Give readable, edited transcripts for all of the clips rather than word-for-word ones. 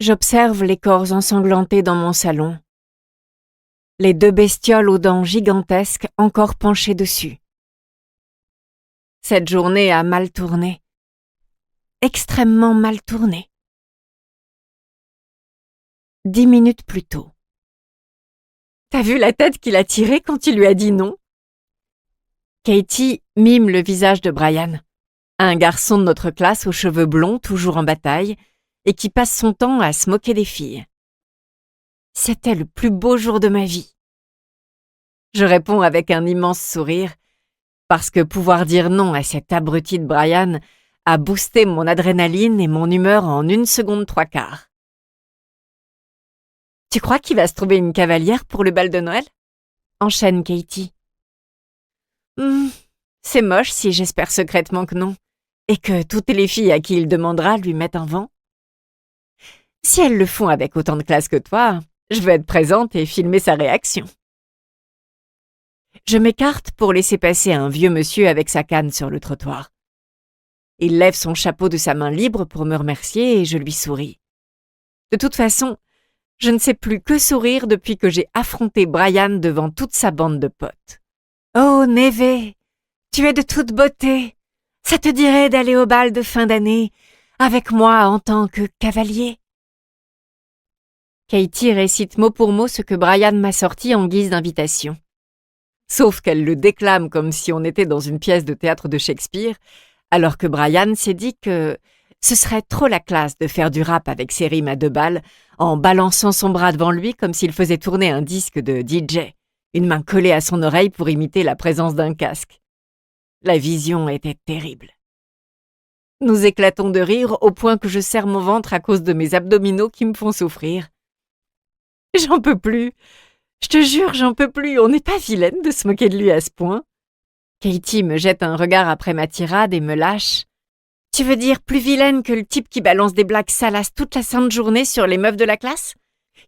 J'observe les corps ensanglantés dans mon salon. Les 2 bestioles aux dents gigantesques encore penchées dessus. Cette journée a mal tourné. Extrêmement mal tourné. 10 minutes plus tôt. T'as vu la tête qu'il a tirée quand tu lui as dit non? Katie mime le visage de Brian, un garçon de notre classe aux cheveux blonds toujours en bataille et qui passe son temps à se moquer des filles. C'était le plus beau jour de ma vie. Je réponds avec un immense sourire, parce que pouvoir dire non à cet abruti de Brian a boosté mon adrénaline et mon humeur en 1 seconde 3/4. Tu crois qu'il va se trouver une cavalière pour le bal de Noël? Enchaîne Katie. C'est moche si j'espère secrètement que non, et que toutes les filles à qui il demandera lui mettent un vent. Si elles le font avec autant de classe que toi, je veux être présente et filmer sa réaction. Je m'écarte pour laisser passer un vieux monsieur avec sa canne sur le trottoir. Il lève son chapeau de sa main libre pour me remercier et je lui souris. De toute façon, je ne sais plus que sourire depuis que j'ai affronté Brian devant toute sa bande de potes. « Oh, Neve, tu es de toute beauté. Ça te dirait d'aller au bal de fin d'année avec moi en tant que cavalier ?» Katie récite mot pour mot ce que Brian m'a sorti en guise d'invitation. Sauf qu'elle le déclame comme si on était dans une pièce de théâtre de Shakespeare, alors que Brian s'est dit que ce serait trop la classe de faire du rap avec ses rimes à 2 balles en balançant son bras devant lui comme s'il faisait tourner un disque de DJ, une main collée à son oreille pour imiter la présence d'un casque. La vision était terrible. Nous éclatons de rire au point que je serre mon ventre à cause de mes abdominaux qui me font souffrir. J'en peux plus. Je te jure, j'en peux plus. On n'est pas vilaine de se moquer de lui à ce point. Katie me jette un regard après ma tirade et me lâche. Tu veux dire plus vilaine que le type qui balance des blagues salaces toute la sainte journée sur les meufs de la classe?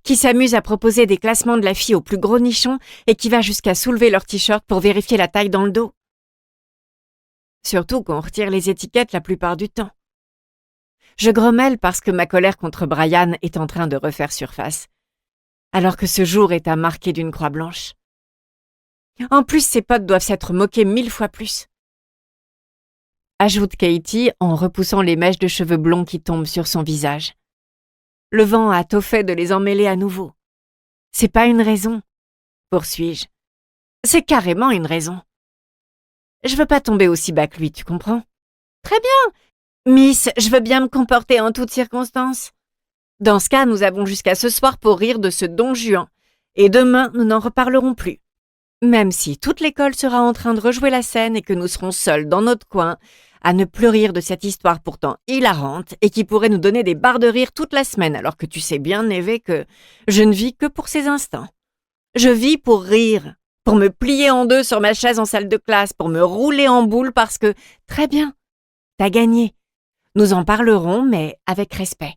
Qui s'amuse à proposer des classements de la fille aux plus gros nichons et qui va jusqu'à soulever leur t-shirt pour vérifier la taille dans le dos? Surtout qu'on retire les étiquettes la plupart du temps. Je grommelle parce que ma colère contre Brian est en train de refaire surface, alors que ce jour est à marquer d'une croix blanche. En plus, ses potes doivent s'être moqués 1000 fois plus. Ajoute Katie en repoussant les mèches de cheveux blonds qui tombent sur son visage. Le vent a tôt fait de les emmêler à nouveau. C'est pas une raison, poursuis-je. C'est carrément une raison. Je veux pas tomber aussi bas que lui, tu comprends? Très bien, Miss, je veux bien me comporter en toutes circonstances. Dans ce cas, nous avons jusqu'à ce soir pour rire de ce Don Juan, et demain, nous n'en reparlerons plus. Même si toute l'école sera en train de rejouer la scène et que nous serons seuls dans notre coin, à ne plus rire de cette histoire pourtant hilarante et qui pourrait nous donner des barres de rire toute la semaine, alors que tu sais bien, Neve, que je ne vis que pour ces instants. Je vis pour rire, pour me plier en 2 sur ma chaise en salle de classe, pour me rouler en boule parce que, très bien, t'as gagné. Nous en parlerons, mais avec respect.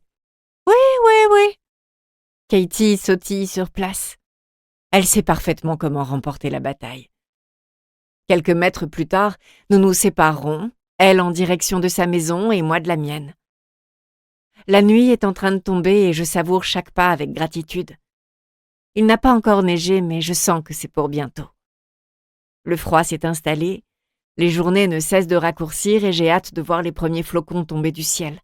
Oui. Katie sautille sur place. Elle sait parfaitement comment remporter la bataille. Quelques mètres plus tard, nous nous séparerons, elle en direction de sa maison et moi de la mienne. La nuit est en train de tomber et je savoure chaque pas avec gratitude. Il n'a pas encore neigé, mais je sens que c'est pour bientôt. Le froid s'est installé, les journées ne cessent de raccourcir et j'ai hâte de voir les premiers flocons tomber du ciel.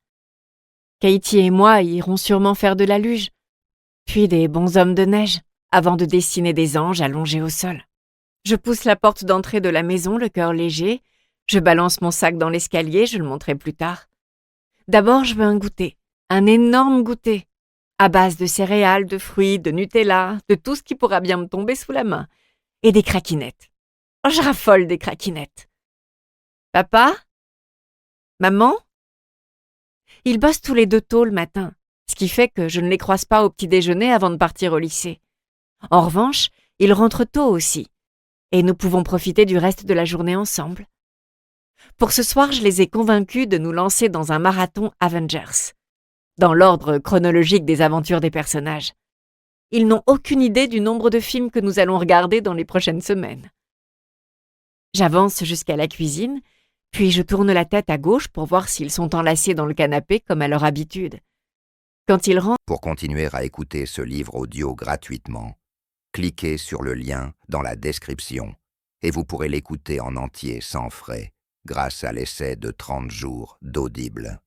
Katie et moi irons sûrement faire de la luge, puis des bonshommes de neige, avant de dessiner des anges allongés au sol. Je pousse la porte d'entrée de la maison, le cœur léger. Je balance mon sac dans l'escalier, je le montrerai plus tard. D'abord, je veux un goûter, un énorme goûter, à base de céréales, de fruits, de Nutella, de tout ce qui pourra bien me tomber sous la main. Et des craquinettes. Oh, je raffole des craquinettes. Papa? Maman? Ils bossent tous les 2 tôt le matin, ce qui fait que je ne les croise pas au petit déjeuner avant de partir au lycée. En revanche, ils rentrent tôt aussi, et nous pouvons profiter du reste de la journée ensemble. Pour ce soir, je les ai convaincus de nous lancer dans un marathon Avengers, dans l'ordre chronologique des aventures des personnages. Ils n'ont aucune idée du nombre de films que nous allons regarder dans les prochaines semaines. J'avance jusqu'à la cuisine, puis je tourne la tête à gauche pour voir s'ils sont enlacés dans le canapé comme à leur habitude. Quand il rentre, Pour continuer à écouter ce livre audio gratuitement, cliquez sur le lien dans la description et vous pourrez l'écouter en entier sans frais grâce à l'essai de 30 jours d'Audible.